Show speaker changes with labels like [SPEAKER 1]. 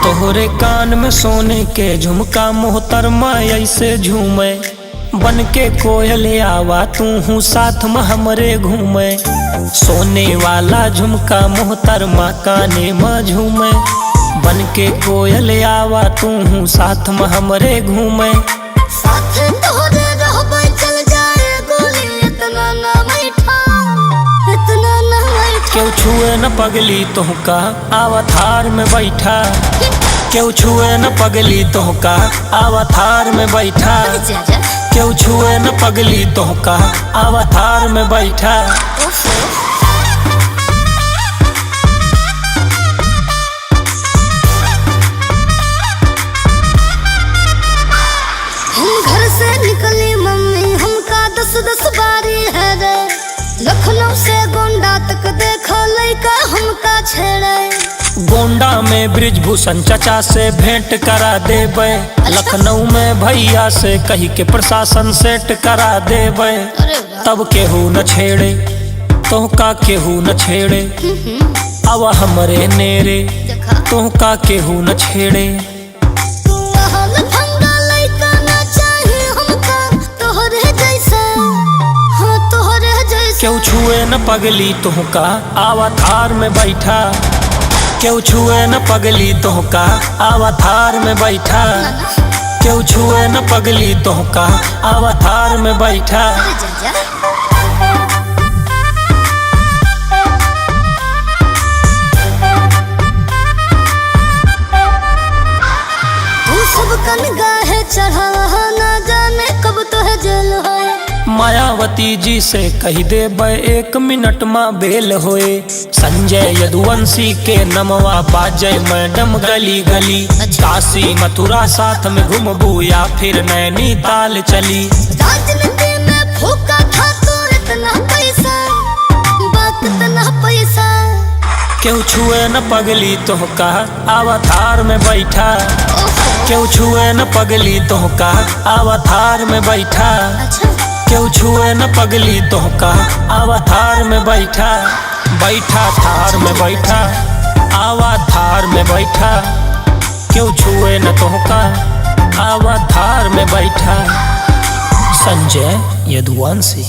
[SPEAKER 1] तोहरे कान में सोने के झुमका मोहतरमा ऐसे झूमे, बन के कोयल आवा तू हूँ साथ में हमरे घूमे। सोने वाला झुमका मोहतरमा काने में झूमे, बन के कोयल आवा तू हूँ साथ में हमरे घूमे। क्यों छुए न पगली तोहका आवा थार में बैठा, क्यों छुए न पगली तोहका आवा थार में बैठा, क्यों छुए न पगली तोहका आवा थार में बैठा।
[SPEAKER 2] हम घर से निकली मम्मी हमका 10-10 बारी है रे, लखनऊ से गोंडा तक देखो लइका हमका छेड़े।
[SPEAKER 1] गोंडा में ब्रिजभूषण चचा से भेंट करा देबे, लखनऊ में भैया से कही के प्रशासन सेट करा देबे। तब केहू न छेड़े तोहका केहू न छेड़े, अब हमरे नेरे तोहका केहू न छेड़े। क्यों छुए न पगली तोहका आवा थार में बैठा, क्यों छुए न पगली तोहका आवा थार में बैठा, क्यों छुए न पगली तोहका आवा थार में बैठा।
[SPEAKER 2] तू सबका निगाह चढ़ा न जाने कब तो है जेल है।
[SPEAKER 1] मायावती जी से कही देबे 1 मिनट में बेल होए। संजय यदुवंशी के नमवा बाजे मैडम गली गली, काशी मथुरा साथ में घूमबू या फिर नैनीताल चली।
[SPEAKER 2] राजनीति में फूका था तो इतना पैसा, बात इतना पैसा।
[SPEAKER 1] क्यों छुए न पगली तोहका आवा थार में बैठा, क्यों छुए न पगली तोहका आवा थार में बैठा, क्यों छुए न पगली तोहका आवा थार में बैठा। बैठा थार में बैठा आवा थार में बैठा, क्यों छुए न तोहका आवा थार में बैठा। संजय यदुवंशी।